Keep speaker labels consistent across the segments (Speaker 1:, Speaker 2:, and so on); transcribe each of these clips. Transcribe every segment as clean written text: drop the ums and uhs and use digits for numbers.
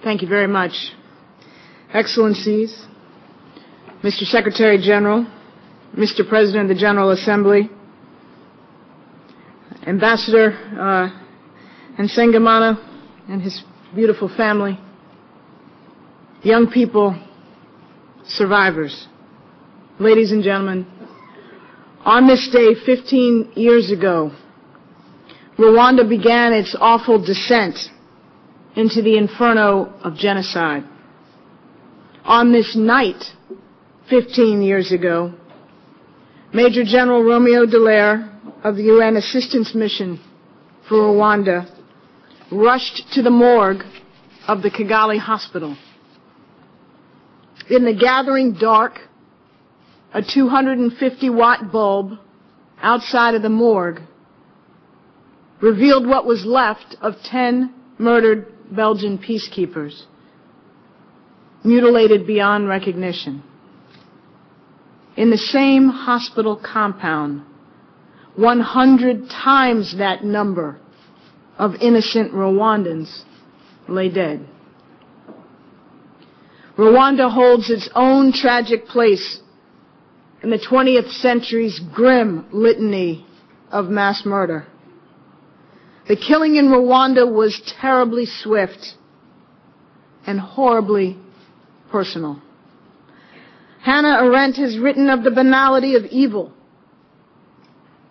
Speaker 1: Thank you very much. Excellencies, Mr. Secretary General, Mr. President of the General Assembly, Ambassador Nsengamana and his beautiful family, young people, survivors, ladies and gentlemen, on this day 15 years ago, Rwanda began its awful descent into the inferno of genocide. On this night, 15 years ago, Major General Romeo Dallaire of the UN Assistance Mission for Rwanda rushed to the morgue of the Kigali hospital. In the gathering dark, a 250-watt bulb outside of the morgue revealed what was left of 10 murdered Belgian peacekeepers, mutilated beyond recognition. In the same hospital compound, 100 times that number of innocent Rwandans lay dead. Rwanda holds its own tragic place in the 20th century's grim litany of mass murder. The killing in Rwanda was terribly swift and horribly personal. Hannah Arendt has written of the banality of evil,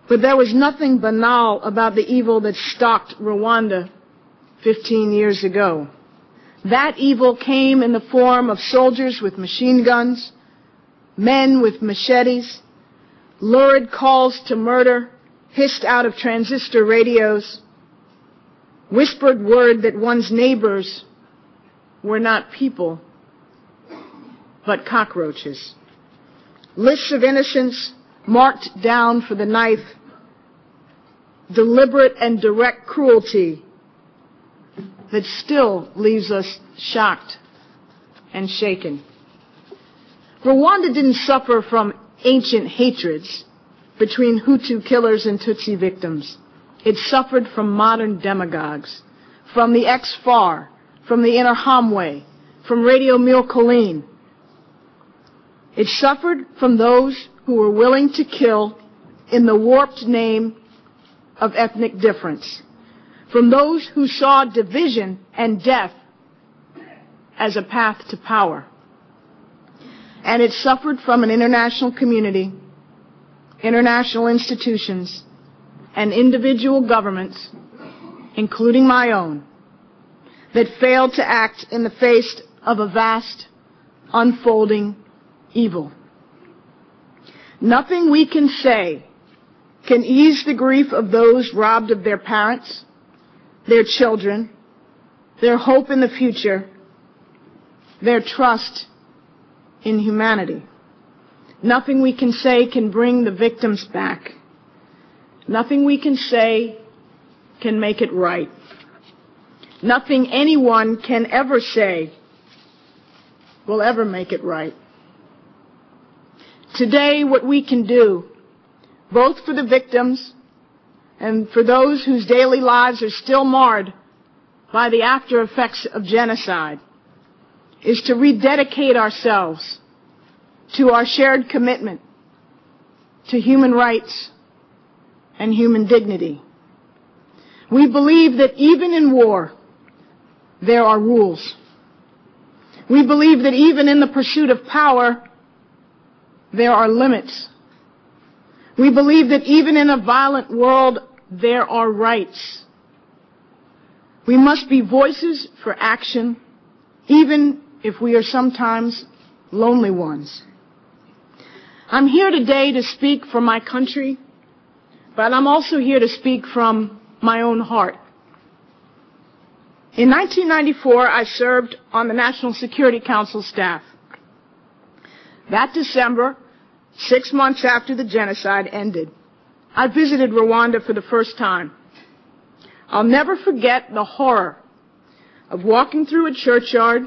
Speaker 1: but there was nothing banal about the evil that stalked Rwanda 15 years ago. That evil came in the form of soldiers with machine guns, men with machetes, lurid calls to murder hissed out of transistor radios, whispered word that one's neighbors were not people, but cockroaches. Lists of innocents marked down for the knife, deliberate and direct cruelty that still leaves us shocked and shaken. Rwanda didn't suffer from ancient hatreds between Hutu killers and Tutsi victims. It suffered from modern demagogues, from the ex-FAR, from the Interahamwe, from Radio Mille Collines. It suffered from those who were willing to kill in the warped name of ethnic difference, from those who saw division and death as a path to power. And it suffered from an international community, international institutions, and individual governments, including my own, that failed to act in the face of a vast, unfolding evil. Nothing we can say can ease the grief of those robbed of their parents, their children, their hope in the future, their trust in humanity. Nothing we can say can bring the victims back. Nothing we can say can make it right. Nothing anyone can ever say will ever make it right. Today, what we can do, both for the victims and for those whose daily lives are still marred by the after effects of genocide, is to rededicate ourselves to our shared commitment to human rights and human dignity. We believe that even in war, there are rules. We believe that even in the pursuit of power, there are limits. We believe that even in a violent world, there are rights. We must be voices for action, even if we are sometimes lonely ones. I'm here today to speak for my country, but I'm also here to speak from my own heart. In 1994, I served on the National Security Council staff. That December, 6 months after the genocide ended, I visited Rwanda for the first time. I'll never forget the horror of walking through a churchyard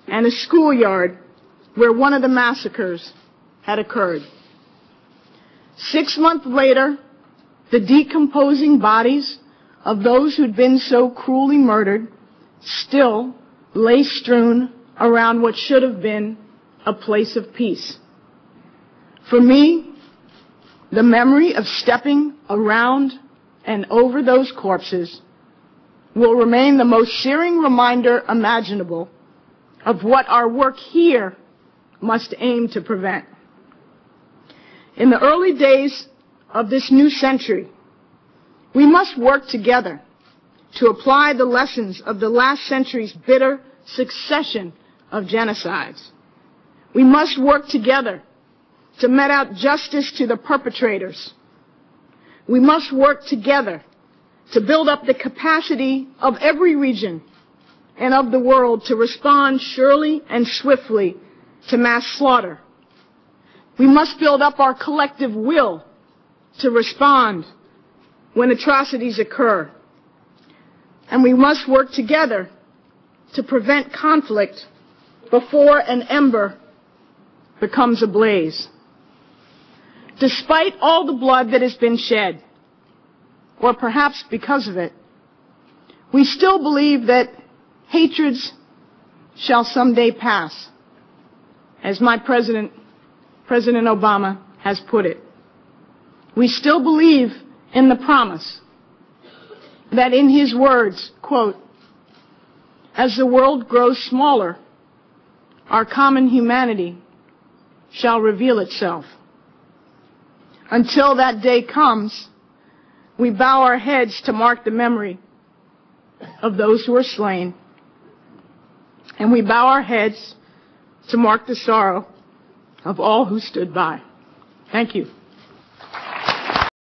Speaker 1: and a schoolyard where one of the massacres had occurred. 6 months later, the decomposing bodies of those who'd been so cruelly murdered still lay strewn around what should have been a place of peace. For me, the memory of stepping around and over those corpses will remain the most searing reminder imaginable of what our work here must aim to prevent. In the early days of this new century, we must work together to apply the lessons of the last century's bitter succession of genocides. We must work together to mete out justice to the perpetrators. We must work together to build up the capacity of every region and of the world to respond surely and swiftly to mass slaughter. We must build up our collective will to respond when atrocities occur. And we must work together to prevent conflict before an ember becomes a blaze. Despite all the blood that has been shed, or perhaps because of it, we still believe that hatreds shall someday pass, as my President Obama, has put it. We still believe in the promise that in his words, quote, "As the world grows smaller, our common humanity shall reveal itself." Until that day comes, we bow our heads to mark the memory of those who are slain, and we bow our heads to mark the sorrow of all who stood by. Thank you.